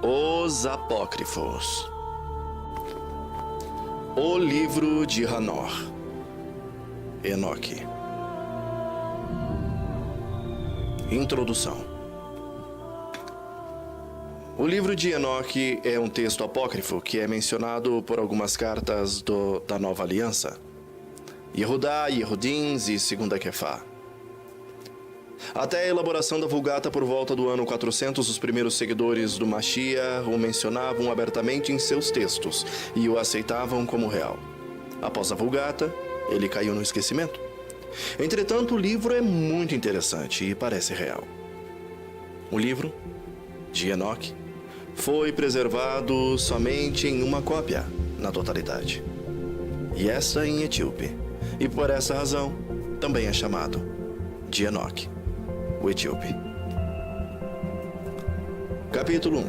Os Apócrifos. O livro de Hanor. Enoque. Introdução. O livro de Enoque é um texto apócrifo que é mencionado por algumas cartas da Nova Aliança, Yehudá, Yehudins e Segunda Kefá. Até a elaboração da Vulgata por volta do ano 400, os primeiros seguidores do Mashiach o mencionavam abertamente em seus textos e o aceitavam como real. Após a Vulgata, ele caiu no esquecimento. Entretanto, o livro é muito interessante e parece real. O livro de Enoque foi preservado somente em uma cópia, na totalidade. E esta em Etíope. E por essa razão, também é chamado de Enoque, o Etíope. Capítulo 1.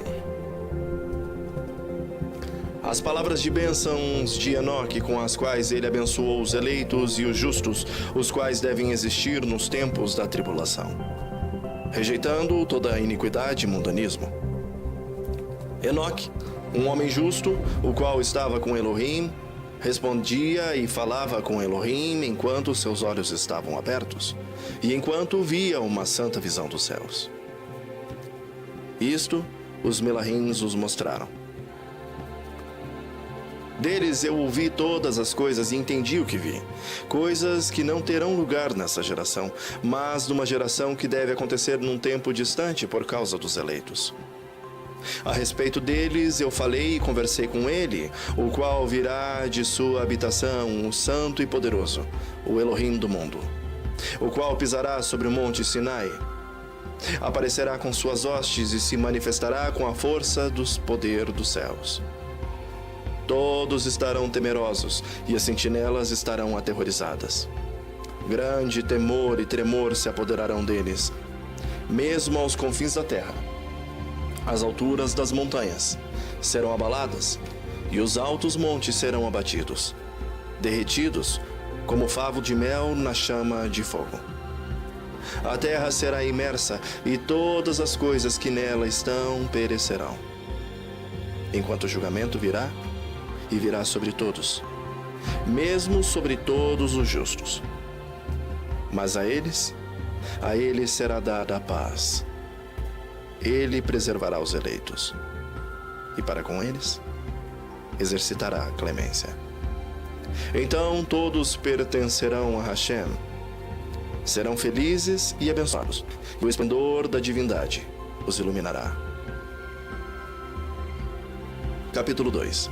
As palavras de bênçãos de Enoque, com as quais ele abençoou os eleitos e os justos, os quais devem existir nos tempos da tribulação, rejeitando toda a iniquidade e mundanismo. Enoque, um homem justo, o qual estava com Elohim, respondia e falava com Elohim enquanto seus olhos estavam abertos e enquanto via uma santa visão dos céus. Isto os Melahins os mostraram. Deles eu ouvi todas as coisas e entendi o que vi, coisas que não terão lugar nessa geração, mas numa geração que deve acontecer num tempo distante por causa dos eleitos. A respeito deles eu falei e conversei com ele, o qual virá de sua habitação, o santo e poderoso, o Elohim do mundo, o qual pisará sobre o monte Sinai. Aparecerá com suas hostes e se manifestará com a força dos poder dos céus. Todos estarão temerosos e as sentinelas estarão aterrorizadas. Grande temor e tremor se apoderarão deles, mesmo aos confins da terra. As alturas das montanhas serão abaladas e os altos montes serão abatidos, derretidos como favo de mel na chama de fogo. A terra será imersa e todas as coisas que nela estão perecerão. Enquanto o julgamento virá, e virá sobre todos, mesmo sobre todos os justos. Mas a eles será dada a paz. Ele preservará os eleitos, e para com eles, exercitará a clemência. Então todos pertencerão a Hashem, serão felizes e abençoados, e o esplendor da divindade os iluminará. Capítulo 2.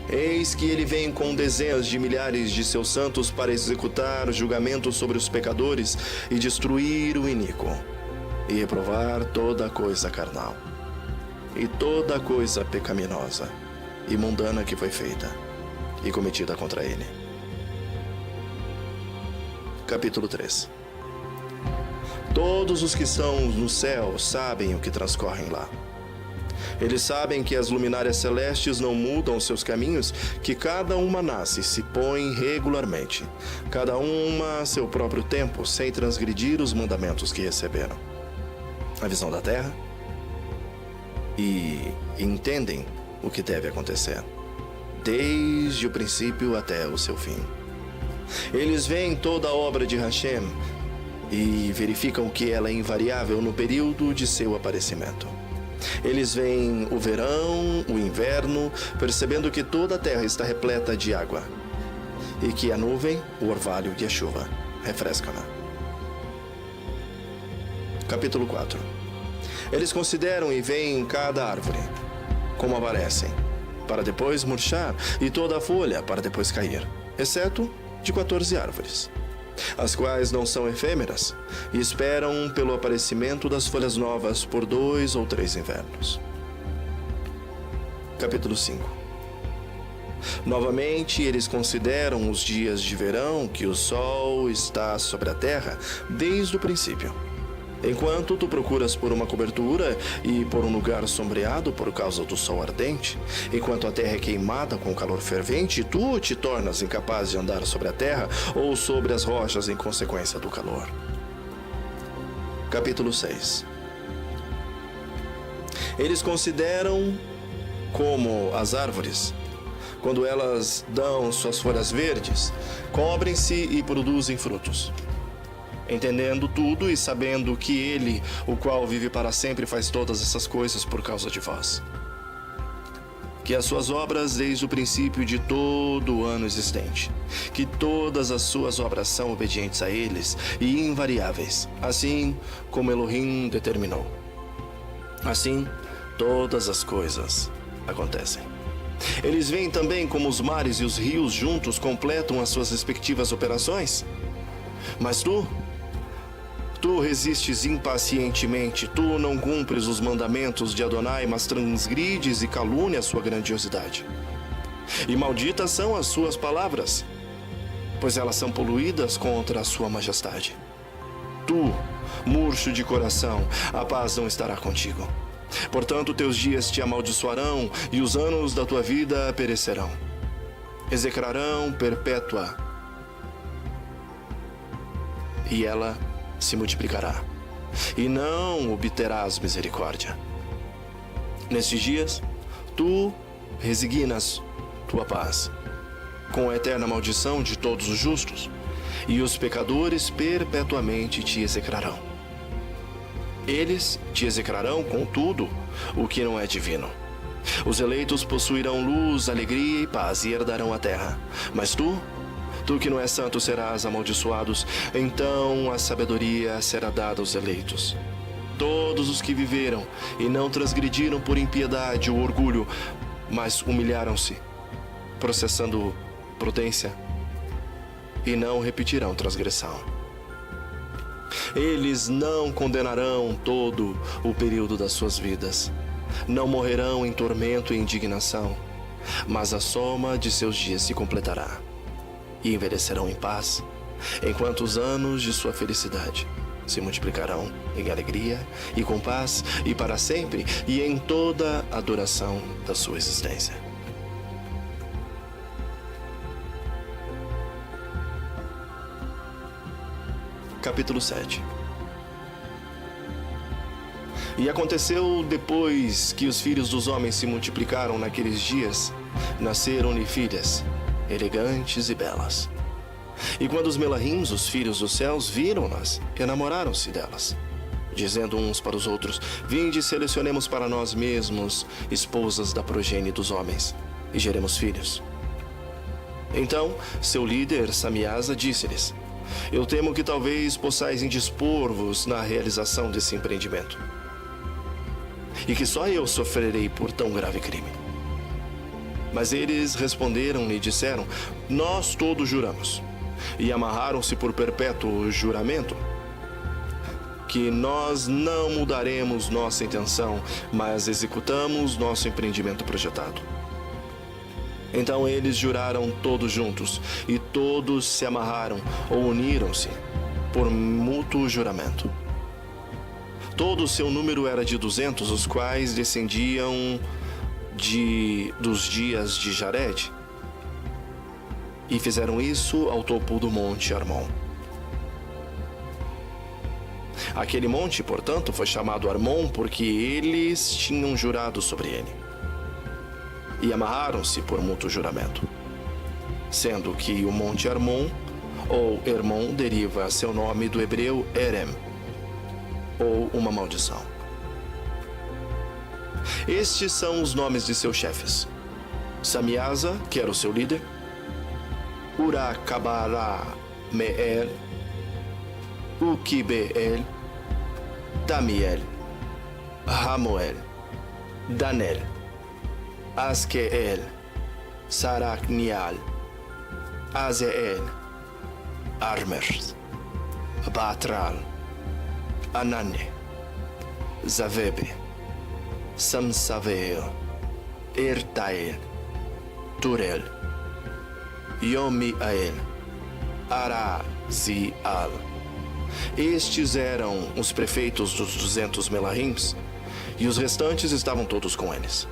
Eis que ele vem com dezenas de milhares de seus santos para executar julgamento sobre os pecadores e destruir o iníquo, e reprovar toda coisa carnal, e toda coisa pecaminosa e mundana que foi feita e cometida contra ele. Capítulo 3. Todos os que estão no céu sabem o que transcorrem lá. Eles sabem que as luminárias celestes não mudam seus caminhos, que cada uma nasce e se põe regularmente, cada uma a seu próprio tempo, sem transgredir os mandamentos que receberam. A visão da terra e entendem o que deve acontecer, desde o princípio até o seu fim. Eles veem toda a obra de Hashem e verificam que ela é invariável no período de seu aparecimento. Eles veem o verão, o inverno, percebendo que toda a terra está repleta de água e que a nuvem, o orvalho e a chuva refrescam-na. Capítulo 4. Eles consideram e veem cada árvore, como aparecem, para depois murchar, e toda a folha para depois cair, exceto de 14 árvores, as quais não são efêmeras, e esperam pelo aparecimento das folhas novas por 2 ou 3 invernos. Capítulo 5. Novamente, eles consideram os dias de verão que o sol está sobre a terra desde o princípio. Enquanto tu procuras por uma cobertura e por um lugar sombreado por causa do sol ardente, enquanto a terra é queimada com calor fervente, tu te tornas incapaz de andar sobre a terra ou sobre as rochas em consequência do calor. Capítulo 6. Eles consideram como as árvores. Quando elas dão suas folhas verdes, cobrem-se e produzem frutos. Entendendo tudo e sabendo que Ele, o qual vive para sempre, faz todas essas coisas por causa de vós. Que as suas obras desde o princípio de todo o ano existente, que todas as suas obras são obedientes a eles e invariáveis, assim como Elohim determinou. Assim, todas as coisas acontecem. Eles veem também como os mares e os rios juntos completam as suas respectivas operações. Mas tu resistes impacientemente, tu não cumpres os mandamentos de Adonai, mas transgrides e calúnia a sua grandiosidade. E malditas são as suas palavras, pois elas são poluídas contra a sua majestade. Tu, murcho de coração, a paz não estará contigo. Portanto, teus dias te amaldiçoarão e os anos da tua vida perecerão. Execrarão perpétua, e ela se multiplicará, e não obterás misericórdia. Nestes dias, tu resignas tua paz, com a eterna maldição de todos os justos, e os pecadores perpetuamente te execrarão. Eles te execrarão com tudo o que não é divino. Os eleitos possuirão luz, alegria e paz e herdarão a terra. Mas tu que não és santo, serás amaldiçoados. Então a sabedoria será dada aos eleitos. Todos os que viveram e não transgrediram por impiedade ou orgulho, mas humilharam-se, processando prudência, e não repetirão transgressão. Eles não condenarão todo o período das suas vidas. Não morrerão em tormento e indignação, mas a soma de seus dias se completará. E envelhecerão em paz, enquanto os anos de sua felicidade se multiplicarão em alegria e com paz e para sempre e em toda a duração da sua existência. Capítulo 7. E aconteceu depois que os filhos dos homens se multiplicaram naqueles dias, nasceram-lhe filhas, elegantes e belas. E quando os Melahims, os filhos dos céus, viram-nas, enamoraram-se delas, dizendo uns para os outros: vinde e selecionemos para nós mesmos esposas da progenie dos homens, e geremos filhos. Então, seu líder, Samiasa, disse-lhes: eu temo que talvez possais indispor-vos na realização desse empreendimento, e que só eu sofrerei por tão grave crime. Mas eles responderam-lhe e disseram: nós todos juramos, e amarraram-se por perpétuo juramento, que nós não mudaremos nossa intenção, mas executamos nosso empreendimento projetado. Então eles juraram todos juntos, e todos se amarraram ou uniram-se por mútuo juramento. Todo o seu número era de 200, os quais descendiam dos dias de Jared, e fizeram isso ao topo do monte Armon. Aquele monte, portanto, foi chamado Armon porque eles tinham jurado sobre ele. E amarraram-se por mútuo juramento, sendo que o monte Armon, ou Hermon, deriva seu nome do hebreu Erem, ou uma maldição. Estes são os nomes de seus chefes: Samiasa, que era o seu líder; Uracabará-Meel, Ukibeel, Tamiel, Ramoel, Danel, Asqueel, Saracnial, Azeel, Armers, Batral, Anane, Zavebe, Samsaveo, Ertael, Turel, Yomiael, Arazial. Estes eram os prefeitos dos 200 Melahims, e os restantes estavam todos com eles.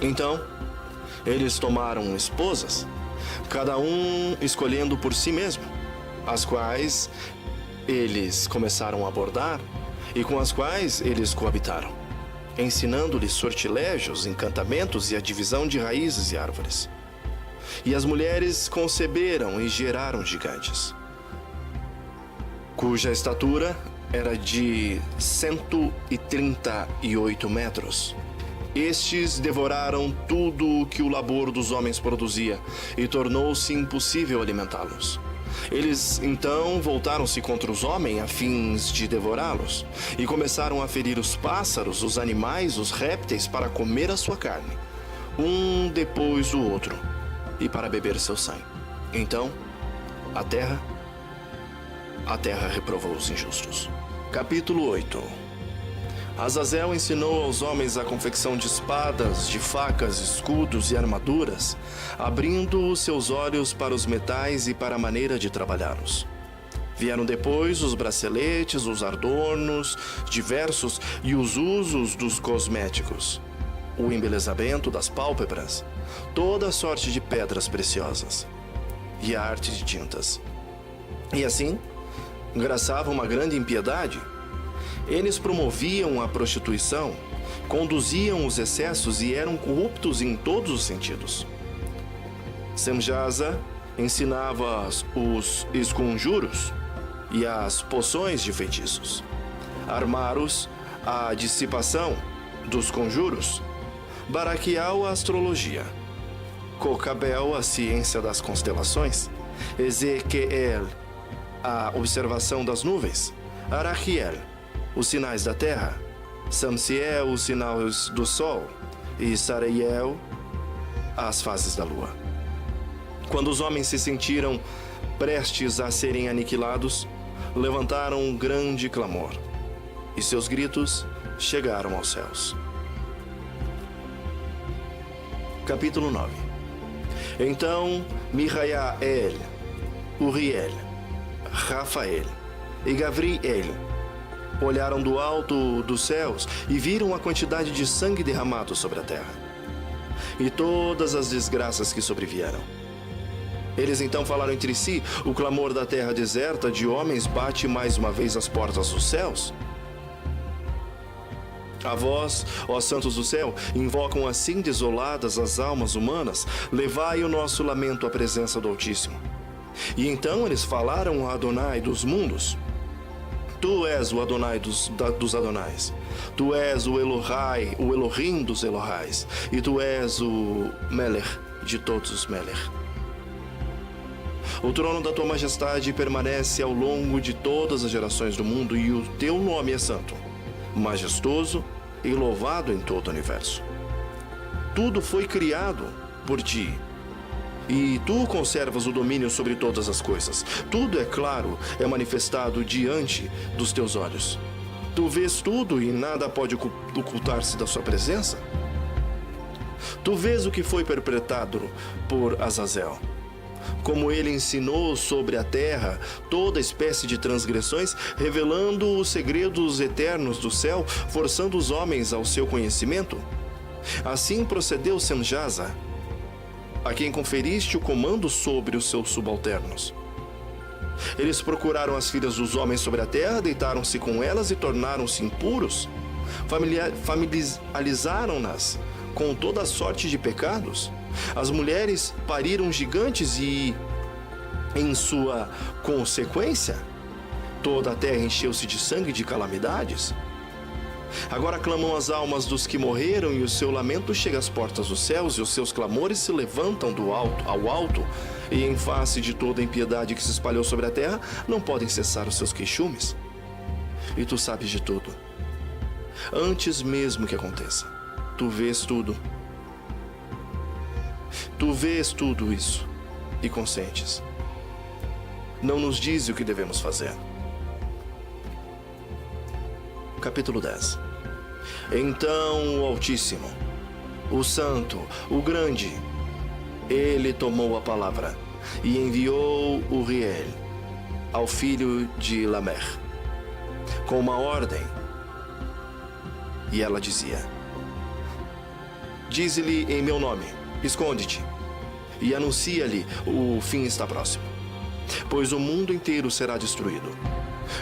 Então, eles tomaram esposas, cada um escolhendo por si mesmo, as quais eles começaram a abordar e com as quais eles coabitaram, ensinando-lhes sortilégios, encantamentos e a divisão de raízes e árvores. E as mulheres conceberam e geraram gigantes, cuja estatura era de 138 metros. Estes devoraram tudo o que o labor dos homens produzia, e tornou-se impossível alimentá-los. Eles, então, voltaram-se contra os homens a fins de devorá-los, e começaram a ferir os pássaros, os animais, os répteis, para comer a sua carne, um depois do outro, e para beber seu sangue. Então, a terra reprovou os injustos. Capítulo 8. Azazel ensinou aos homens a confecção de espadas, de facas, escudos e armaduras, abrindo os seus olhos para os metais e para a maneira de trabalhá-los. Vieram depois os braceletes, os adornos diversos e os usos dos cosméticos, o embelezamento das pálpebras, toda a sorte de pedras preciosas e a arte de tintas. E assim, graçava uma grande impiedade. Eles promoviam a prostituição, conduziam os excessos e eram corruptos em todos os sentidos. Semjaza ensinava os esconjuros e as poções de feitiços. Armaros, a dissipação dos conjuros. Baraquial, a astrologia. Cocabel, a ciência das constelações. Ezequiel, a observação das nuvens. Araquiel, os sinais da terra. Samsiel, os sinais do sol. E Saraiel, as fases da lua. Quando os homens se sentiram prestes a serem aniquilados, levantaram um grande clamor, e seus gritos chegaram aos céus. Capítulo 9. Então Mijael, Uriel, Rafael e Gavriel olharam do alto dos céus e viram a quantidade de sangue derramado sobre a terra e todas as desgraças que sobrevieram. Eles então falaram entre si: o clamor da terra deserta de homens bate mais uma vez às portas dos céus. A vós, ó santos do céu, invocam assim desoladas as almas humanas, levai o nosso lamento à presença do Altíssimo. E então eles falaram a Adonai dos mundos: Tu és o Adonai dos Adonais, Tu és o Elohai, o Elohim dos Elohais, e Tu és o Melech de todos os Melech. O trono da tua majestade permanece ao longo de todas as gerações do mundo, e o teu nome é santo, majestoso e louvado em todo o universo. Tudo foi criado por ti, e tu conservas o domínio sobre todas as coisas. Tudo, é claro, é manifestado diante dos teus olhos. Tu vês tudo e nada pode ocultar-se da sua presença. Tu vês o que foi perpetrado por Azazel, como ele ensinou sobre a terra toda espécie de transgressões, revelando os segredos eternos do céu, forçando os homens ao seu conhecimento. Assim procedeu Semjaza, a quem conferiste o comando sobre os seus subalternos. Eles procuraram as filhas dos homens sobre a terra, deitaram-se com elas e tornaram-se impuros, familiarizaram-nas com toda a sorte de pecados. As mulheres pariram gigantes e, em sua consequência, toda a terra encheu-se de sangue e de calamidades. Agora clamam as almas dos que morreram, e o seu lamento chega às portas dos céus, e os seus clamores se levantam do alto ao alto, e em face de toda a impiedade que se espalhou sobre a terra, não podem cessar os seus queixumes. E tu sabes de tudo. Antes mesmo que aconteça, tu vês tudo. Tu vês tudo isso e consentes. Não nos dize o que devemos fazer. Capítulo 10. Então o Altíssimo, o Santo, o Grande, ele tomou a palavra e enviou Uriel ao filho de Lamer com uma ordem. E ela dizia: Dize-lhe em meu nome, esconde-te, e anuncia-lhe: o fim está próximo, pois o mundo inteiro será destruído.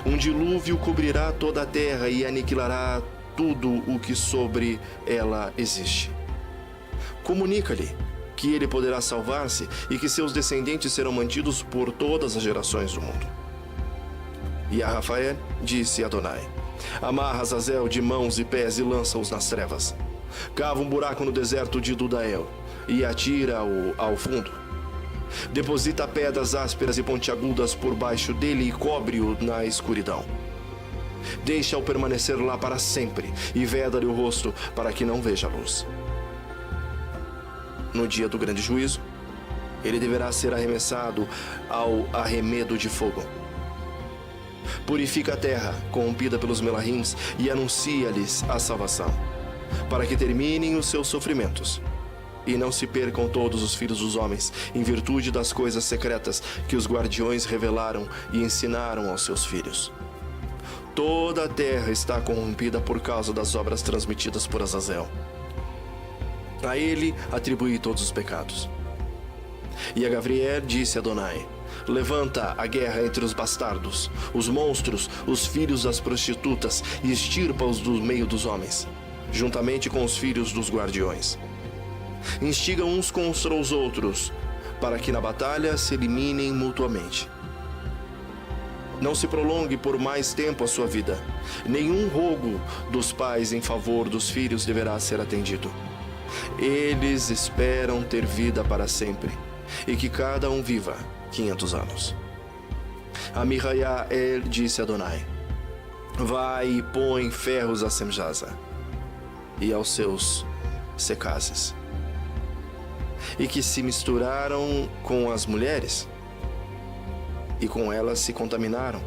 Um dilúvio cobrirá toda a terra e aniquilará tudo o que sobre ela existe. Comunica-lhe que ele poderá salvar-se e que seus descendentes serão mantidos por todas as gerações do mundo. E a Rafael disse a Adonai: amarra Azazel de mãos e pés e lança-os nas trevas. Cava um buraco no deserto de Dudael e atira-o ao fundo. Deposita pedras ásperas e pontiagudas por baixo dele e cobre-o na escuridão. Deixa-o permanecer lá para sempre e veda-lhe o rosto para que não veja a luz. No dia do grande juízo, ele deverá ser arremessado ao arremedo de fogo. Purifica a terra, corrompida pelos Melahims, e anuncia-lhes a salvação, para que terminem os seus sofrimentos e não se percam todos os filhos dos homens, em virtude das coisas secretas que os guardiões revelaram e ensinaram aos seus filhos. Toda a terra está corrompida por causa das obras transmitidas por Azazel. A ele atribuí todos os pecados. E a Gabriel disse a Adonai: levanta a guerra entre os bastardos, os monstros, os filhos das prostitutas, e extirpa-os do meio dos homens, juntamente com os filhos dos guardiões. Instiga uns contra os outros, para que na batalha se eliminem mutuamente. Não se prolongue por mais tempo a sua vida. Nenhum rogo dos pais em favor dos filhos deverá ser atendido. Eles esperam ter vida para sempre, e que cada um viva 500 anos. A Mihael disse a Adonai: vai e põe ferros a Semjaza e aos seus secazes, e que se misturaram com as mulheres, e com elas se contaminaram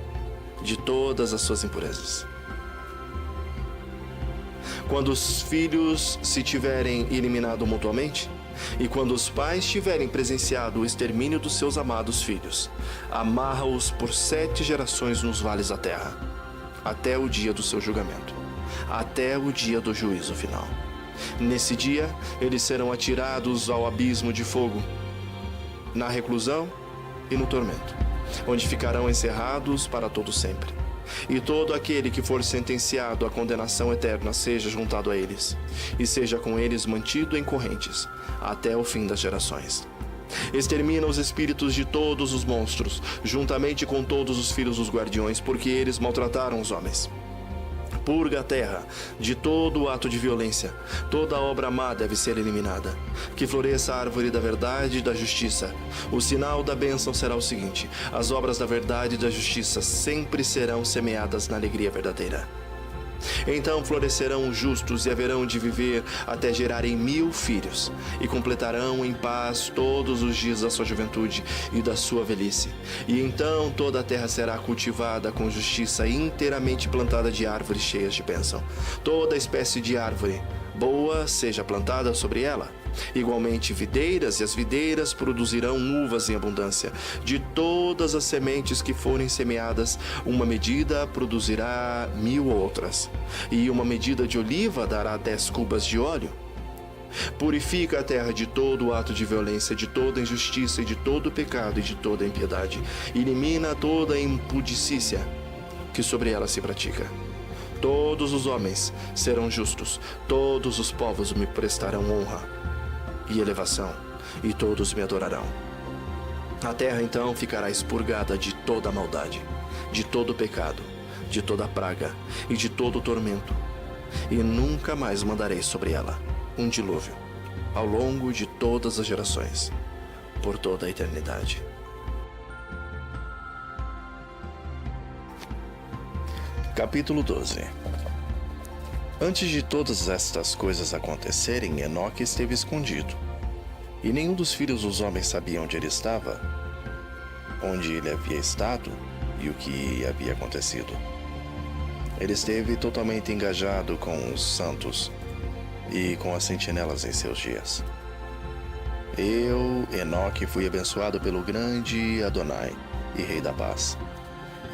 de todas as suas impurezas. Quando os filhos se tiverem eliminado mutuamente, e quando os pais tiverem presenciado o extermínio dos seus amados filhos, amarra-os por 7 gerações nos vales da terra, até o dia do seu julgamento, até o dia do juízo final. Nesse dia, eles serão atirados ao abismo de fogo, na reclusão e no tormento, onde ficarão encerrados para todo sempre. E todo aquele que for sentenciado à condenação eterna seja juntado a eles, e seja com eles mantido em correntes, até o fim das gerações. Extermina os espíritos de todos os monstros, juntamente com todos os filhos dos guardiões, porque eles maltrataram os homens. Purga a terra de todo ato de violência. Toda obra má deve ser eliminada. Que floresça a árvore da verdade e da justiça. O sinal da bênção será o seguinte: as obras da verdade e da justiça sempre serão semeadas na alegria verdadeira. Então florescerão os justos e haverão de viver até gerarem 1000 filhos, e completarão em paz todos os dias da sua juventude e da sua velhice. E então toda a terra será cultivada com justiça, inteiramente plantada de árvores cheias de bênção. Toda espécie de árvore boa seja plantada sobre ela. Igualmente videiras, e as videiras produzirão uvas em abundância. De todas as sementes que forem semeadas, uma medida produzirá 1000 outras, e uma medida de oliva dará 10 cubas de óleo. Purifica a terra de todo ato de violência, de toda injustiça e de todo pecado e de toda impiedade. Elimina toda impudicícia que sobre ela se pratica. Todos os homens serão justos, todos os povos me prestarão honra e elevação, e todos me adorarão. A terra então ficará expurgada de toda a maldade, de todo pecado, de toda praga e de todo tormento, e nunca mais mandarei sobre ela um dilúvio, ao longo de todas as gerações, por toda a eternidade. Capítulo 12. Antes de todas estas coisas acontecerem, Enoque esteve escondido, e nenhum dos filhos dos homens sabia onde ele estava, onde ele havia estado e o que havia acontecido. Ele esteve totalmente engajado com os santos e com as sentinelas em seus dias. Eu, Enoque, fui abençoado pelo grande Adonai e Rei da Paz.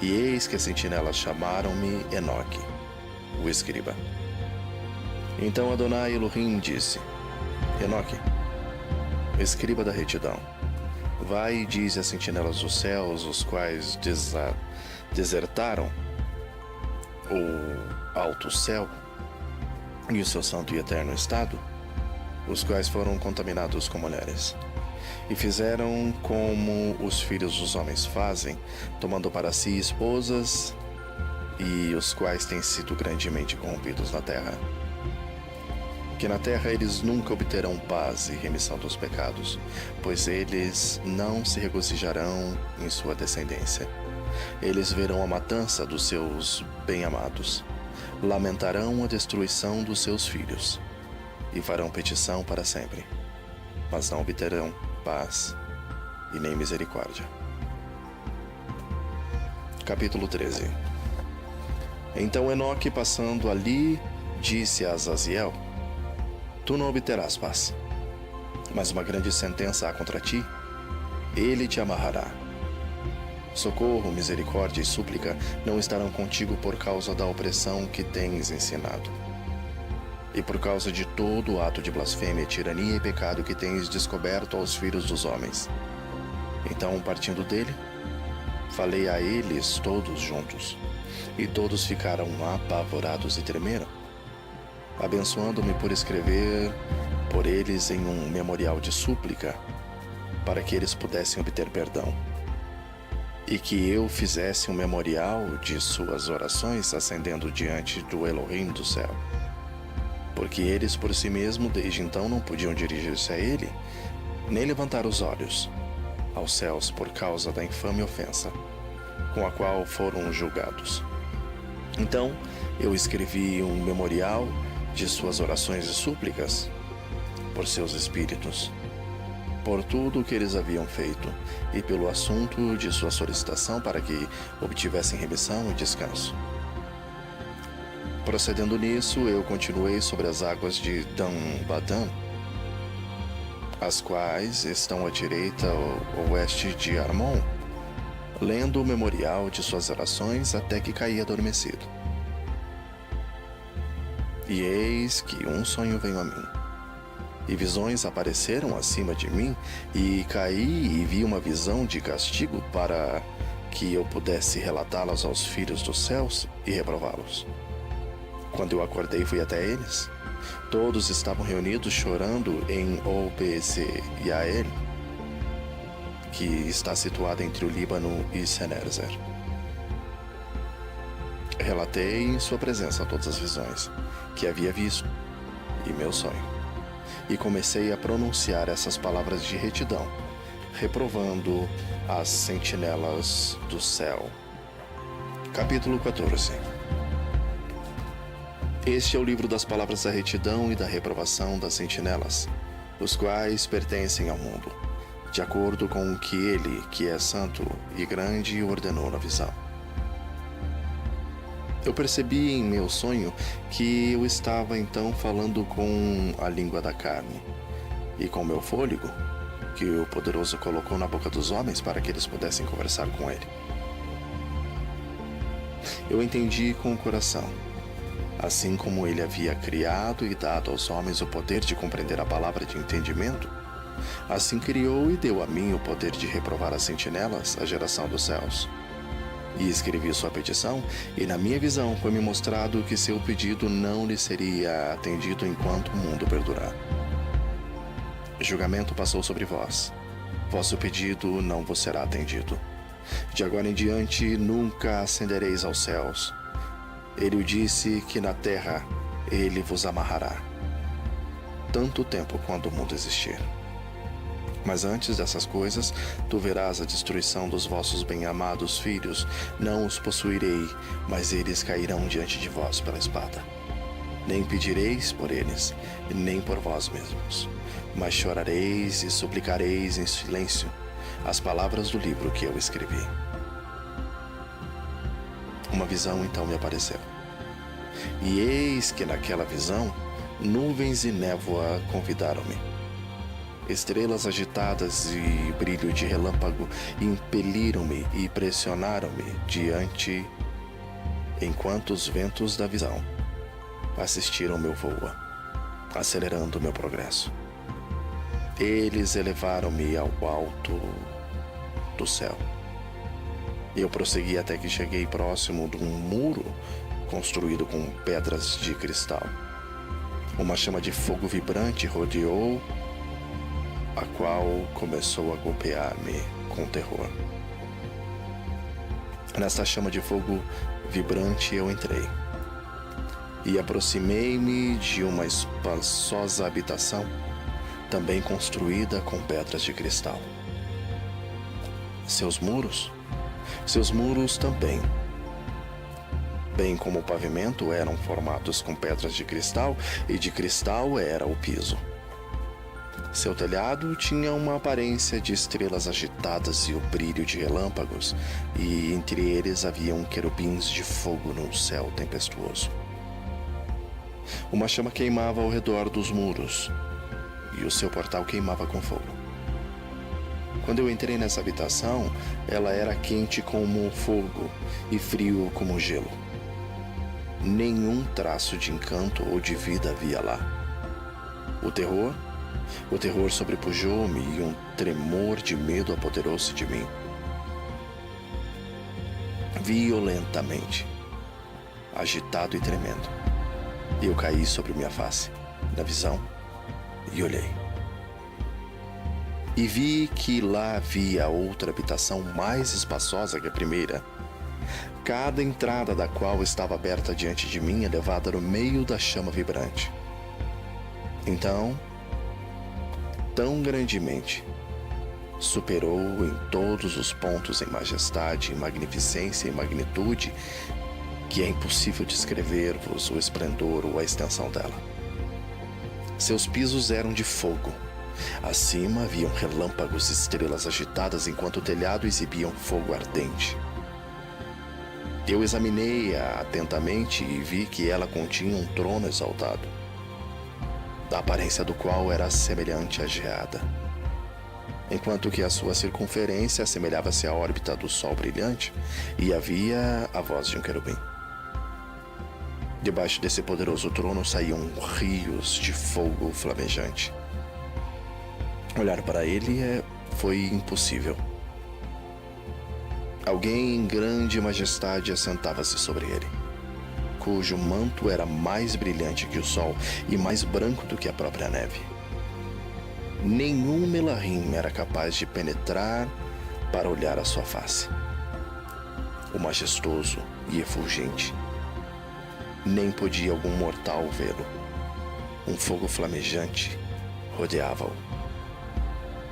E eis que as sentinelas chamaram-me Enoque, o escriba. Então Adonai Elohim disse: Enoque, escriba da retidão, vai e dize às sentinelas dos céus, os quais desertaram o alto céu e o seu santo e eterno estado, os quais foram contaminados com mulheres, e fizeram como os filhos dos homens fazem, tomando para si esposas, e os quais têm sido grandemente corrompidos na terra. Que na terra eles nunca obterão paz e remissão dos pecados, pois eles não se regozijarão em sua descendência. Eles verão a matança dos seus bem-amados, lamentarão a destruição dos seus filhos, e farão petição para sempre, mas não obterão paz e nem misericórdia. Capítulo 13. Então Enoque, passando ali, disse a Azaziel: Tu não obterás paz, mas uma grande sentença há contra ti. Ele te amarrará. Socorro, misericórdia e súplica não estarão contigo por causa da opressão que tens ensinado, e por causa de todo o ato de blasfêmia, tirania e pecado que tens descoberto aos filhos dos homens. Então, partindo dele, falei a eles todos juntos, e todos ficaram apavorados e tremeram, abençoando-me por escrever por eles em um memorial de súplica, para que eles pudessem obter perdão, e que eu fizesse um memorial de suas orações ascendendo diante do Elohim do céu. Porque eles por si mesmos desde então não podiam dirigir-se a ele, nem levantar os olhos aos céus por causa da infame ofensa com a qual foram julgados. Então eu escrevi um memorial de suas orações e súplicas por seus espíritos, por tudo o que eles haviam feito, e pelo assunto de sua solicitação para que obtivessem remissão e descanso. Procedendo nisso, eu continuei sobre as águas de Dan-Badã, as quais estão à direita ou oeste de Armon, lendo o memorial de suas orações até que caí adormecido. E eis que um sonho veio a mim, e visões apareceram acima de mim, e caí e vi uma visão de castigo para que eu pudesse relatá-las aos filhos dos céus e reprová-los. Quando eu acordei, fui até eles. Todos estavam reunidos chorando em Obeze-Yael, que está situada entre o Líbano e Senerzer. Relatei em sua presença todas as visões que havia visto e meu sonho, e comecei a pronunciar essas palavras de retidão, reprovando as sentinelas do céu. Capítulo 14. Este é o livro das palavras da retidão e da reprovação das sentinelas, os quais pertencem ao mundo, de acordo com o que ele, que é santo e grande, ordenou na visão. Eu percebi em meu sonho que eu estava então falando com a língua da carne, e com meu fôlego, que o poderoso colocou na boca dos homens para que eles pudessem conversar com ele. Eu entendi com o coração, assim como ele havia criado e dado aos homens o poder de compreender a palavra de entendimento, assim criou e deu a mim o poder de reprovar as sentinelas, a geração dos céus. E escrevi sua petição, e na minha visão foi-me mostrado que seu pedido não lhe seria atendido enquanto o mundo perdurar. Julgamento passou sobre vós. Vosso pedido não vos será atendido. De agora em diante nunca ascendereis aos céus. Ele o disse que na terra ele vos amarrará, tanto tempo quanto o mundo existir. Mas antes dessas coisas, tu verás a destruição dos vossos bem-amados filhos. Não os possuirei, mas eles cairão diante de vós pela espada. Nem pedireis por eles, nem por vós mesmos, mas chorareis e suplicareis em silêncio as palavras do livro que eu escrevi. Uma visão então me apareceu. E eis que naquela visão, nuvens e névoa convidaram-me. Estrelas agitadas e brilho de relâmpago impeliram-me e pressionaram-me diante, enquanto os ventos da visão assistiram meu voo, acelerando meu progresso. Eles elevaram-me ao alto do céu Eu prossegui até que cheguei próximo de um muro construído com pedras de cristal. Uma chama de fogo vibrante rodeou, a qual começou a golpear-me com terror. Nessa chama de fogo vibrante eu entrei e aproximei-me de uma espaçosa habitação, também construída com pedras de cristal. Seus muros também, bem como o pavimento, eram formados com pedras de cristal, e de cristal era o piso. Seu telhado tinha uma aparência de estrelas agitadas e o brilho de relâmpagos, e entre eles haviam querubins de fogo num céu tempestuoso. Uma chama queimava ao redor dos muros, e o seu portal queimava com fogo. Quando eu entrei nessa habitação, ela era quente como fogo e frio como gelo. Nenhum traço de encanto ou de vida havia lá. O terror sobrepujou-me e um tremor de medo apoderou-se de mim. Violentamente, agitado e tremendo, eu caí sobre minha face, na visão, e olhei. E vi que lá havia outra habitação mais espaçosa que a primeira, cada entrada da qual estava aberta diante de mim, elevada no meio da chama vibrante. Então, tão grandemente, superou em todos os pontos em majestade, em magnificência e magnitude, que é impossível descrever-vos o esplendor ou a extensão dela. Seus pisos eram de fogo. Acima haviam relâmpagos e estrelas agitadas, enquanto o telhado exibia um fogo ardente. Eu examinei-a atentamente e vi que ela continha um trono exaltado, da aparência do qual era semelhante à geada, enquanto que a sua circunferência assemelhava-se à órbita do sol brilhante, e havia a voz de um querubim. Debaixo desse poderoso trono saíam rios de fogo flamejante. Olhar para ele foi impossível. Alguém em grande majestade assentava-se sobre ele, cujo manto era mais brilhante que o sol e mais branco do que a própria neve. Nenhum melarim era capaz de penetrar para olhar a sua face. O majestoso e efulgente, nem podia algum mortal vê-lo. Um fogo flamejante rodeava-o.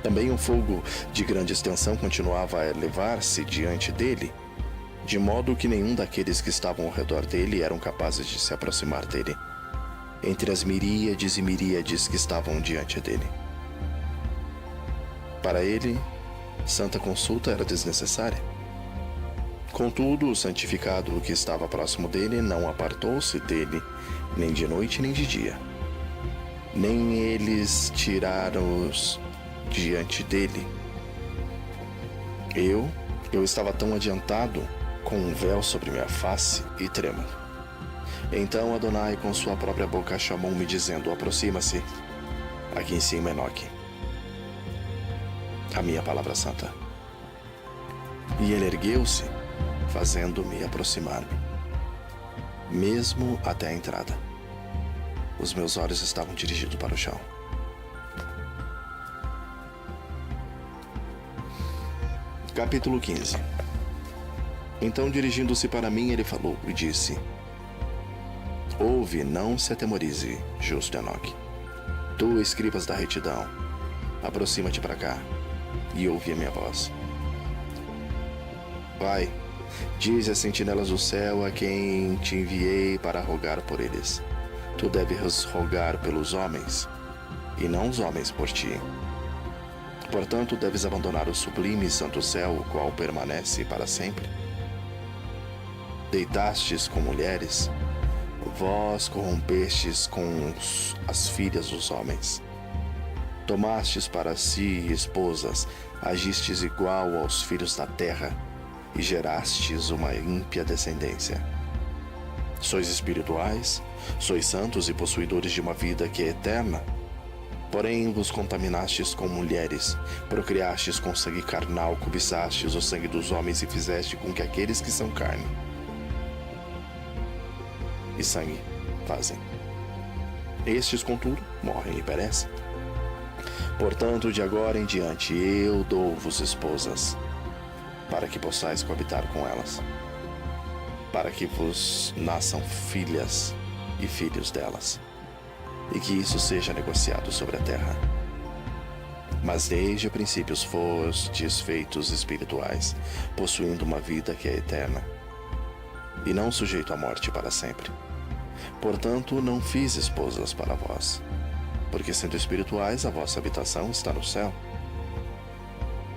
Também um fogo de grande extensão continuava a elevar-se diante dele, de modo que nenhum daqueles que estavam ao redor dele eram capazes de se aproximar dele, entre as miríades e miríades que estavam diante dele. Para ele, santa consulta era desnecessária. Contudo, o santificado que estava próximo dele não apartou-se dele, nem de noite nem de dia. Nem eles tiraram-os diante dele. Eu estava tão adiantado, com um véu sobre minha face e trêmulo. Então Adonai com sua própria boca chamou-me, dizendo: aproxima-se, aqui em cima, Enoque, a minha palavra santa. E ele ergueu-se, fazendo-me aproximar-me, mesmo até a entrada. Os meus olhos estavam dirigidos para o chão. Capítulo 15. Então, dirigindo-se para mim, ele falou e disse: ouve, não se atemorize, justo Enoque. Tu, escribas da retidão, aproxima-te para cá e ouve a minha voz. Vai, dize às sentinelas do céu a quem te enviei para rogar por eles. Tu deves rogar pelos homens, e não os homens por ti. Portanto, deves abandonar o sublime e santo céu, o qual permanece para sempre. Deitastes com mulheres, vós corrompestes com as filhas dos homens. Tomastes para si esposas, agistes igual aos filhos da terra, e gerastes uma ímpia descendência. Sois espirituais, sois santos e possuidores de uma vida que é eterna. Porém vos contaminastes com mulheres, procriastes com sangue carnal, cobiçastes o sangue dos homens e fizeste com que aqueles que são carne e sangue fazem. Estes, contudo, morrem e perecem. Portanto, de agora em diante, eu dou-vos esposas, para que possais coabitar com elas, para que vos nasçam filhas e filhos delas, e que isso seja negociado sobre a terra. Mas desde o princípio fostes feitos espirituais, possuindo uma vida que é eterna, e não sujeito à morte para sempre. Portanto, não fiz esposas para vós, porque sendo espirituais, a vossa habitação está no céu.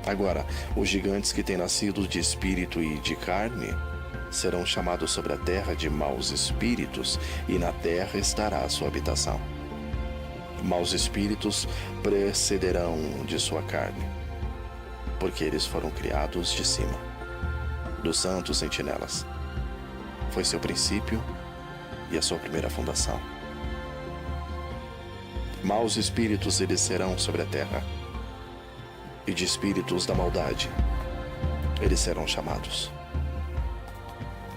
Agora, os gigantes que têm nascido de espírito e de carne serão chamados sobre a terra de maus espíritos, e na terra estará a sua habitação. Maus espíritos precederão de sua carne, porque eles foram criados de cima, dos santos sentinelas. Foi seu princípio e a sua primeira fundação. Maus espíritos eles serão sobre a terra, e de espíritos da maldade eles serão chamados.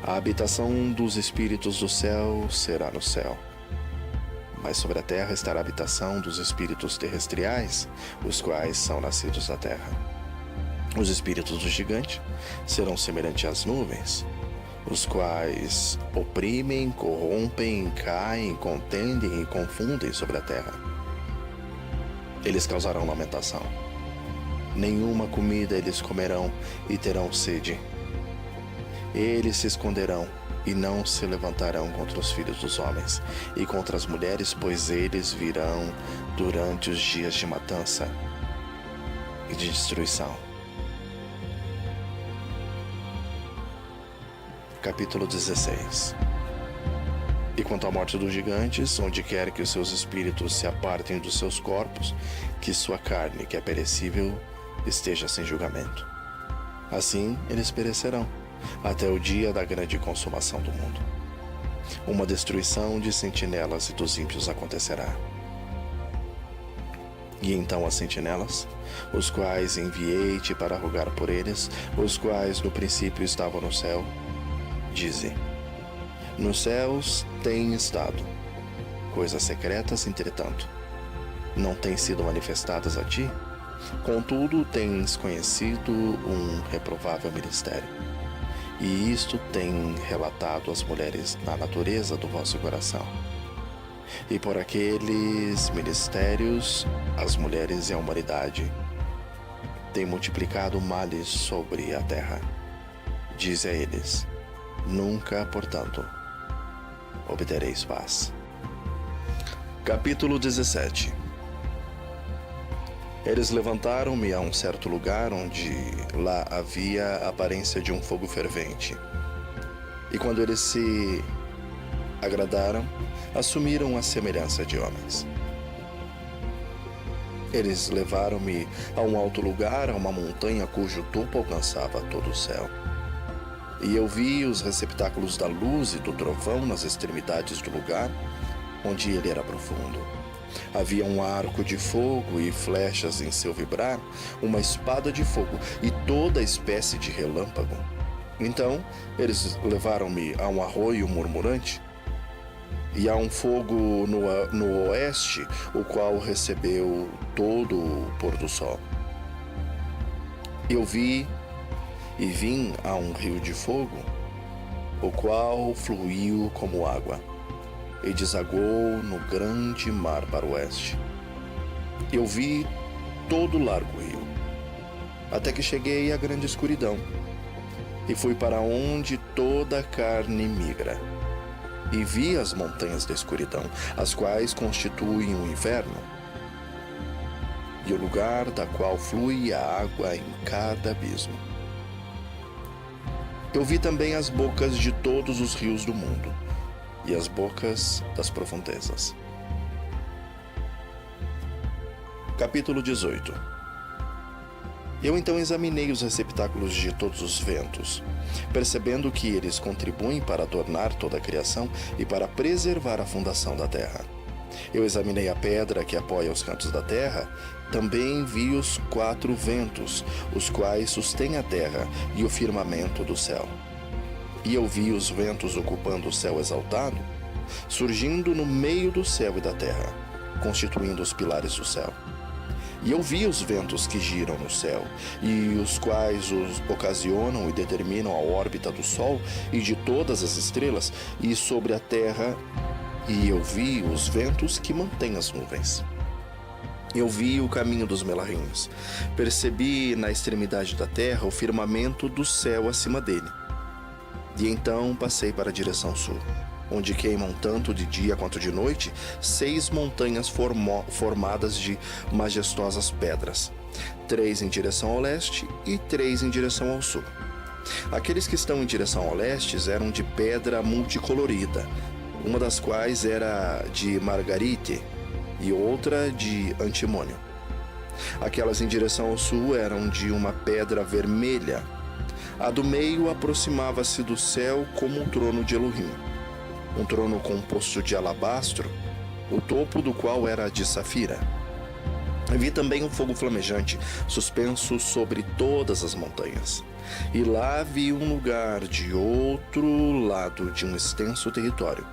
A habitação dos espíritos do céu será no céu, mas sobre a terra estará a habitação dos espíritos terrestriais, os quais são nascidos da terra. Os espíritos do gigante serão semelhantes às nuvens, os quais oprimem, corrompem, caem, contendem e confundem sobre a terra. Eles causarão lamentação. Nenhuma comida eles comerão e terão sede. Eles se esconderão e não se levantarão contra os filhos dos homens e contra as mulheres, pois eles virão durante os dias de matança e de destruição. Capítulo 16. E quanto à morte dos gigantes, onde quer que os seus espíritos se apartem dos seus corpos, que sua carne, que é perecível, esteja sem julgamento. Assim eles perecerão, até o dia da grande consumação do mundo. Uma destruição de sentinelas e dos ímpios acontecerá. E então as sentinelas, os quais enviei-te para rogar por eles, os quais no princípio estavam no céu, dizem: nos céus têm estado coisas secretas, entretanto, não têm sido manifestadas a ti. Contudo, tens conhecido um reprovável ministério, e isto tem relatado às mulheres na natureza do vosso coração. E por aqueles ministérios, as mulheres e a humanidade têm multiplicado males sobre a terra. Dize a eles: nunca, portanto, obtereis paz. Capítulo 17. Eles levantaram-me a um certo lugar onde lá havia a aparência de um fogo fervente. E quando eles se agradaram, assumiram a semelhança de homens. Eles levaram-me a um alto lugar, a uma montanha cujo topo alcançava todo o céu. E eu vi os receptáculos da luz e do trovão nas extremidades do lugar, onde ele era profundo. Havia um arco de fogo e flechas em seu vibrar, uma espada de fogo e toda espécie de relâmpago. Então eles levaram-me a um arroio murmurante e a um fogo no oeste, o qual recebeu todo o pôr do sol. Eu vi e vim a um rio de fogo, o qual fluiu como água e desagou no grande mar para o oeste. Eu vi todo o largo rio, até que cheguei à grande escuridão, e fui para onde toda a carne migra, e vi as montanhas da escuridão, as quais constituem o inferno, e o lugar da qual flui a água em cada abismo. Eu vi também as bocas de todos os rios do mundo, e as bocas das profundezas. Capítulo 18. Eu então examinei os receptáculos de todos os ventos, percebendo que eles contribuem para adornar toda a criação e para preservar a fundação da terra. Eu examinei a pedra que apoia os cantos da terra. Também vi os 4 ventos, os quais sustêm a terra e o firmamento do céu. E eu vi os ventos ocupando o céu exaltado, surgindo no meio do céu e da terra, constituindo os pilares do céu. E eu vi os ventos que giram no céu, e os quais os ocasionam e determinam a órbita do Sol e de todas as estrelas, e sobre a terra. E eu vi os ventos que mantêm as nuvens. Eu vi o caminho dos Melahins. Percebi na extremidade da terra o firmamento do céu acima dele. E então passei para a direção sul, onde queimam tanto de dia quanto de noite 6 montanhas formadas de majestosas pedras, 3 em direção ao leste e 3 em direção ao sul. Aqueles que estão em direção ao leste eram de pedra multicolorida, uma das quais era de margarite e outra de antimônio. Aquelas em direção ao sul eram de uma pedra vermelha. A do meio aproximava-se do céu como um trono de Elohim, um trono composto de alabastro, o topo do qual era de safira. Vi também um fogo flamejante suspenso sobre todas as montanhas. E lá vi um lugar de outro lado de um extenso território,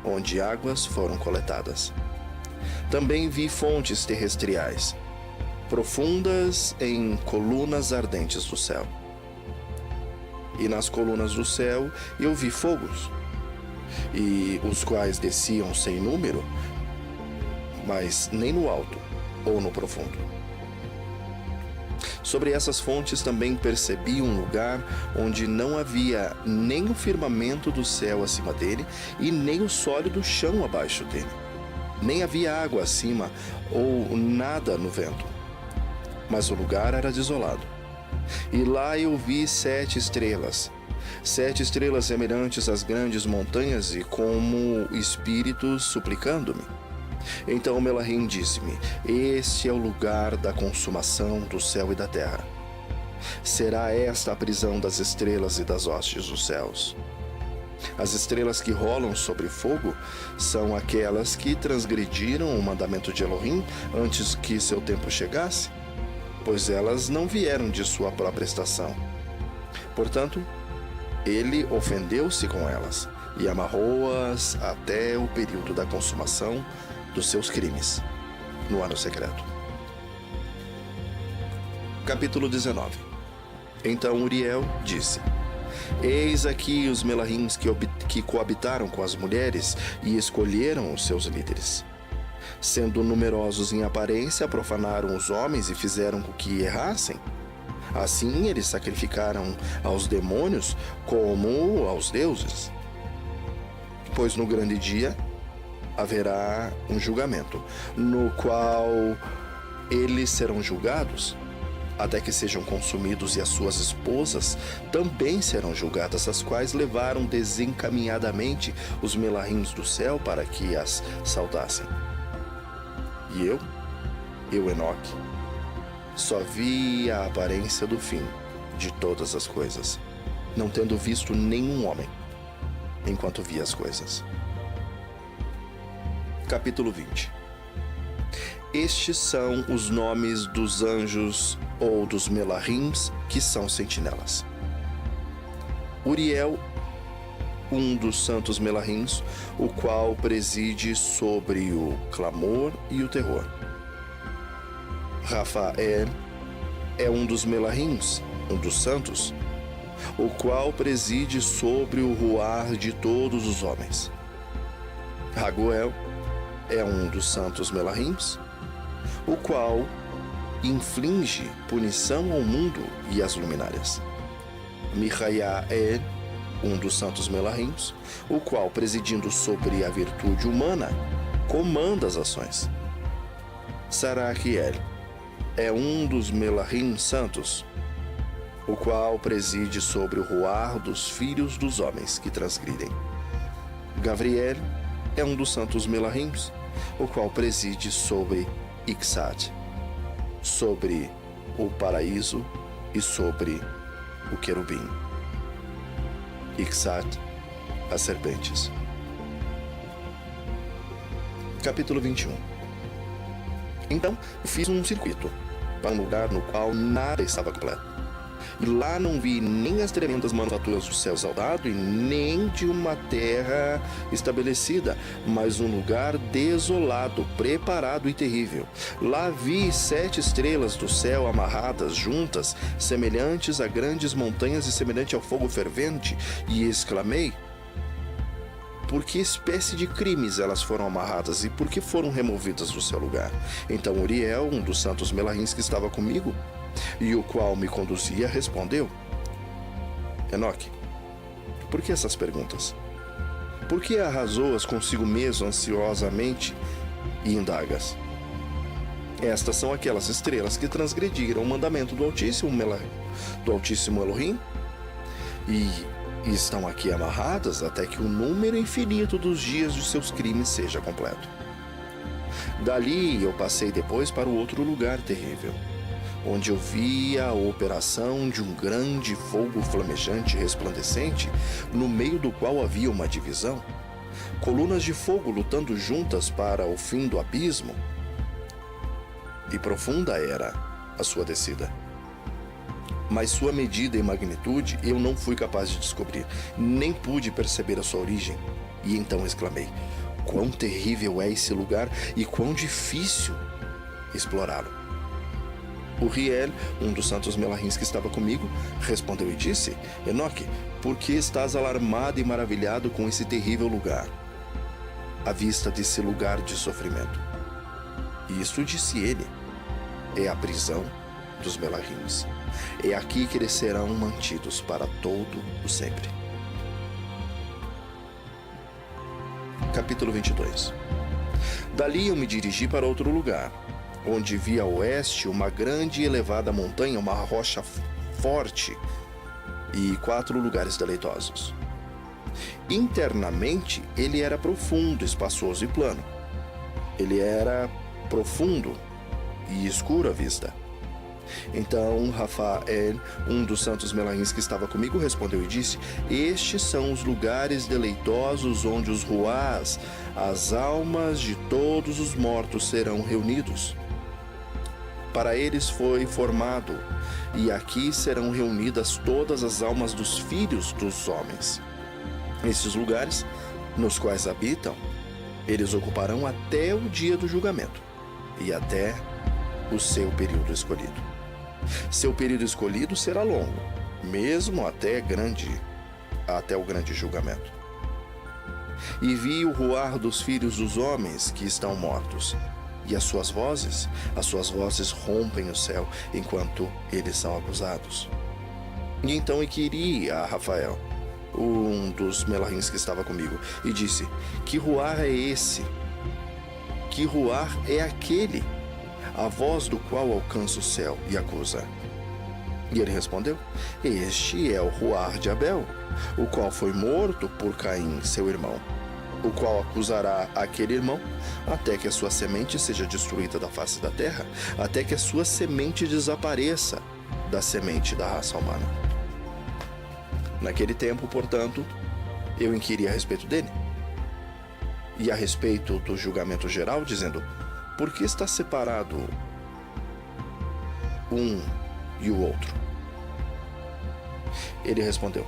onde águas foram coletadas. Também vi fontes terrestriais, profundas em colunas ardentes do céu. E nas colunas do céu eu vi fogos, e os quais desciam sem número, mas nem no alto ou no profundo. Sobre essas fontes também percebi um lugar onde não havia nem o firmamento do céu acima dele e nem o sólido chão abaixo dele. Nem havia água acima ou nada no vento. Mas o lugar era desolado. E lá eu vi 7 estrelas. 7 estrelas semelhantes às grandes montanhas e como espíritos suplicando-me. Então o Melahim disse-me: este é o lugar da consumação do céu e da terra. Será esta a prisão das estrelas e das hostes dos céus. As estrelas que rolam sobre fogo são aquelas que transgrediram o mandamento de Elohim antes que seu tempo chegasse, pois elas não vieram de sua própria estação. Portanto, ele ofendeu-se com elas e amarrou-as até o período da consumação dos seus crimes, no ano secreto. Capítulo 19. Então Uriel disse: eis aqui os Melahims que coabitaram com as mulheres e escolheram os seus líderes. Sendo numerosos em aparência, profanaram os homens e fizeram com que errassem. Assim eles sacrificaram aos demônios como aos deuses. Pois no grande dia haverá um julgamento, no qual eles serão julgados, até que sejam consumidos, e as suas esposas também serão julgadas, as quais levaram desencaminhadamente os Melahims do céu para que as saudassem. E eu, Enoque, só vi a aparência do fim de todas as coisas, não tendo visto nenhum homem, enquanto via as coisas. Capítulo 20. Estes são os nomes dos anjos ou dos Melahims que são sentinelas. Uriel, um dos santos Melahims, o qual preside sobre o clamor e o terror. Rafael é um dos Melahims, um dos santos, o qual preside sobre o ruar de todos os homens. Raguel é um dos santos Melahims, o qual inflige punição ao mundo e às luminárias. Michael é um dos santos Melahims, o qual, presidindo sobre a virtude humana, comanda as ações. Saraquiel é um dos Melahim santos, o qual preside sobre o ruar dos filhos dos homens que transgridem. Gavriel é um dos santos Melahims, o qual preside sobre Ixad, sobre o paraíso e sobre o querubim. Ixad, as serpentes. Capítulo 21. Então, fiz um circuito para um lugar no qual nada estava completo. E lá não vi nem as tremendas manufaturas do céu saudado e nem de uma terra estabelecida, mas um lugar desolado, preparado e terrível. Lá vi 7 estrelas do céu amarradas juntas, semelhantes a grandes montanhas e semelhante ao fogo fervente, e exclamei: por que espécie de crimes elas foram amarradas e por que foram removidas do seu lugar? Então Uriel, um dos santos melahins que estava comigo, e o qual me conduzia, respondeu: Enoque, por que essas perguntas? Por que arrasou-as consigo mesmo ansiosamente e indagas? Estas são aquelas estrelas que transgrediram o mandamento do Altíssimo Elohim e estão aqui amarradas até que o número infinito dos dias de seus crimes seja completo. Dali eu passei depois para o outro lugar terrível, onde eu vi a operação de um grande fogo flamejante e resplandecente, no meio do qual havia uma divisão, colunas de fogo lutando juntas para o fim do abismo, e profunda era a sua descida. Mas sua medida e magnitude eu não fui capaz de descobrir, nem pude perceber a sua origem. E então exclamei: quão terrível é esse lugar e quão difícil explorá-lo. Uriel, um dos santos melahins que estava comigo, respondeu e disse: Enoque, por que estás alarmado e maravilhado com esse terrível lugar, à vista desse lugar de sofrimento? Isso, disse ele, é a prisão dos melahins. É aqui que eles serão mantidos para todo o sempre. Capítulo 22. Dali eu me dirigi para outro lugar, onde vi a oeste uma grande e elevada montanha, uma rocha forte e 4 lugares deleitosos. Internamente ele era profundo, espaçoso e plano. Ele era profundo e escuro à vista. Então Rafael, um dos santos melahins que estava comigo, respondeu e disse: estes são os lugares deleitosos onde os ruás, as almas de todos os mortos, serão reunidos. Para eles foi formado, e aqui serão reunidas todas as almas dos filhos dos homens. Esses lugares, nos quais habitam, eles ocuparão até o dia do julgamento, e até o seu período escolhido. Seu período escolhido será longo, mesmo até o grande julgamento. E vi o ruar dos filhos dos homens que estão mortos, e as suas vozes rompem o céu enquanto eles são acusados. E então inquiri a Rafael, um dos melahins que estava comigo, e disse: que ruar é esse? Que ruar é aquele, a voz do qual alcança o céu e acusa? E ele respondeu: este é o ruar de Abel, o qual foi morto por Caim, seu irmão, o qual acusará aquele irmão até que a sua semente seja destruída da face da terra, até que a sua semente desapareça da semente da raça humana. Naquele tempo, portanto, eu inquiri a respeito dele e a respeito do julgamento geral, dizendo: por que está separado um e o outro? Ele respondeu: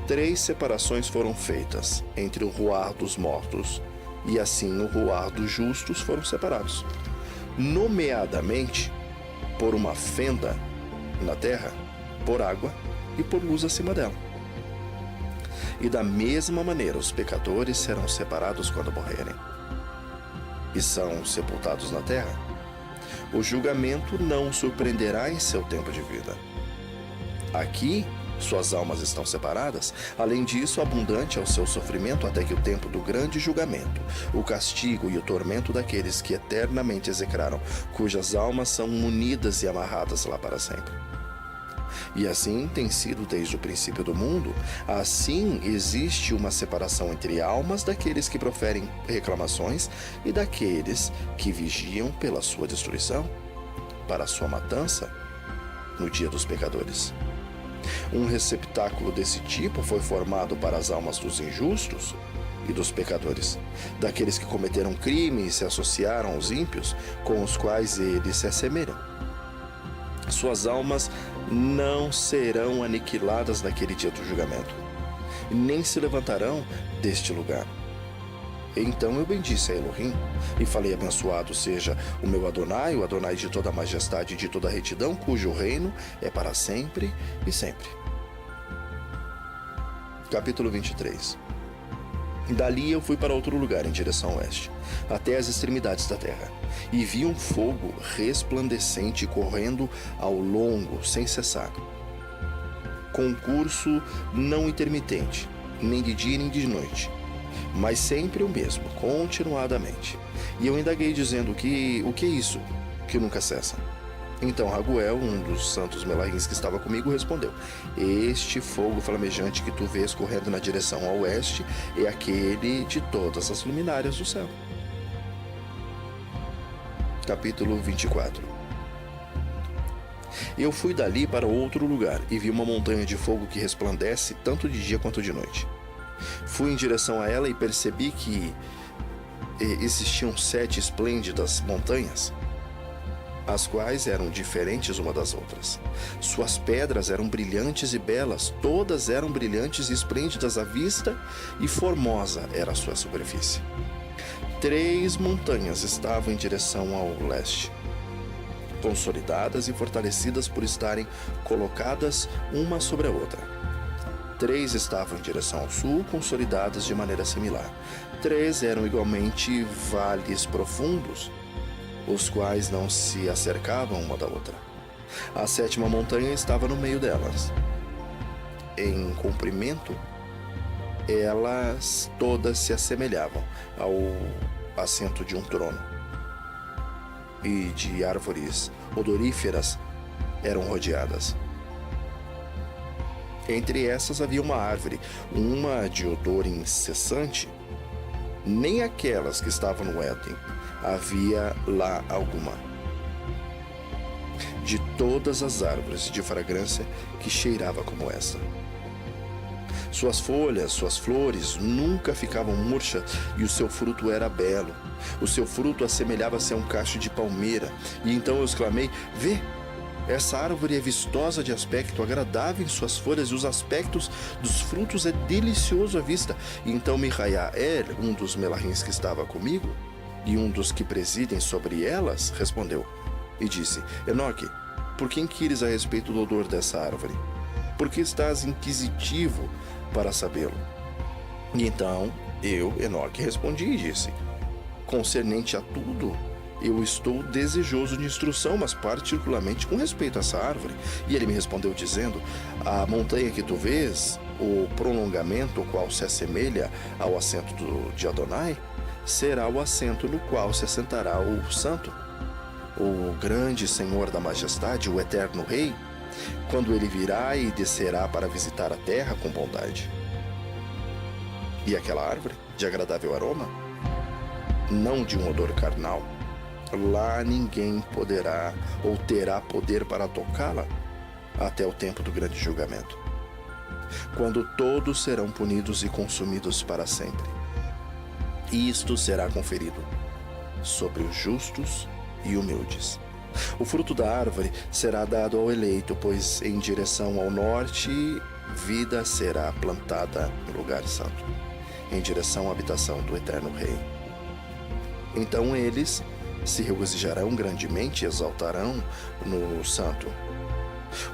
3 separações foram feitas entre o ruar dos mortos, e assim o ruar dos justos foram separados, nomeadamente por uma fenda na terra, por água e por luz acima dela. E da mesma maneira os pecadores serão separados quando morrerem e são sepultados na terra. O julgamento não o surpreenderá em seu tempo de vida. Aqui, suas almas estão separadas. Além disso, abundante é o seu sofrimento até que o tempo do grande julgamento, o castigo e o tormento daqueles que eternamente execraram, cujas almas são unidas e amarradas lá para sempre. E assim tem sido desde o princípio do mundo. Assim existe uma separação entre almas daqueles que proferem reclamações e daqueles que vigiam pela sua destruição, para a sua matança no dia dos pecadores. Um receptáculo desse tipo foi formado para as almas dos injustos, e dos pecadores, daqueles que cometeram crime e se associaram aos ímpios, com os quais eles se assemelham. Suas almas não serão aniquiladas naquele dia do julgamento, nem se levantarão deste lugar. Então eu bendisse a Elohim e falei: abençoado seja o meu Adonai, o Adonai de toda a majestade e de toda a retidão, cujo reino é para sempre e sempre. Capítulo 23. Dali eu fui para outro lugar em direção oeste, até as extremidades da terra, e vi um fogo resplandecente correndo ao longo, sem cessar, com curso não intermitente, nem de dia nem de noite, mas sempre o mesmo, continuadamente. E eu indaguei dizendo: o que é isso que nunca cessa? Então Raguel, um dos santos melahins que estava comigo, respondeu: este fogo flamejante que tu vês correndo na direção ao oeste é aquele de todas as luminárias do céu. Capítulo 24. Eu fui dali para outro lugar e vi uma montanha de fogo que resplandece tanto de dia quanto de noite. Fui em direção a ela e percebi que existiam 7 esplêndidas montanhas, as quais eram diferentes uma das outras. Suas pedras eram brilhantes e belas, todas eram brilhantes e esplêndidas à vista, e formosa era a sua superfície. 3 montanhas estavam em direção ao leste, consolidadas e fortalecidas por estarem colocadas uma sobre a outra. 3 estavam em direção ao sul, consolidadas de maneira similar. 3 eram igualmente vales profundos, os quais não se acercavam uma da outra. A 7ª montanha estava no meio delas. Em comprimento, elas todas se assemelhavam ao assento de um trono, e de árvores odoríferas eram rodeadas. Entre essas havia uma árvore, uma de odor incessante. Nem aquelas que estavam no Éden havia lá alguma. De todas as árvores de fragrância que cheirava como essa. Suas folhas, suas flores nunca ficavam murchas e o seu fruto era belo. O seu fruto assemelhava-se a um cacho de palmeira. E então eu exclamei: vê! Essa árvore é vistosa de aspecto, agradável em suas folhas, e os aspectos dos frutos é delicioso à vista. E então Mijael, um dos melahins que estava comigo, e um dos que presidem sobre elas, respondeu e disse: Enoque, por que inquires a respeito do odor dessa árvore? Por que estás inquisitivo para sabê-lo? E então eu, Enoque, respondi e disse: concernente a tudo, eu estou desejoso de instrução, mas particularmente com respeito a essa árvore. E ele me respondeu dizendo: a montanha que tu vês, o prolongamento, o qual se assemelha ao assento de Adonai, será o assento no qual se assentará o santo, o grande Senhor da majestade, o eterno Rei, quando ele virá e descerá para visitar a terra com bondade. E aquela árvore, de agradável aroma, não de um odor carnal, lá ninguém poderá ou terá poder para tocá-la até o tempo do grande julgamento, quando todos serão punidos e consumidos para sempre. E isto será conferido sobre os justos e humildes. O fruto da árvore será dado ao eleito, pois em direção ao norte vida será plantada no lugar santo, em direção à habitação do eterno Rei. Então eles se regozijarão grandemente e exaltarão no santo.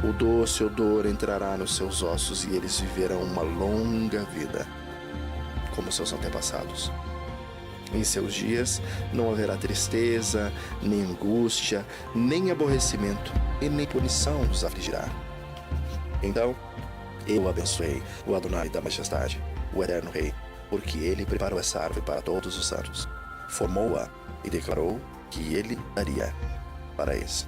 O doce odor entrará nos seus ossos e eles viverão uma longa vida, como seus antepassados. Em seus dias não haverá tristeza, nem angústia, nem aborrecimento, e nem punição os afligirá. Então eu abençoei o Adonai da majestade, o eterno Rei, porque ele preparou essa árvore para todos os santos, formou-a e declarou que ele daria para eles.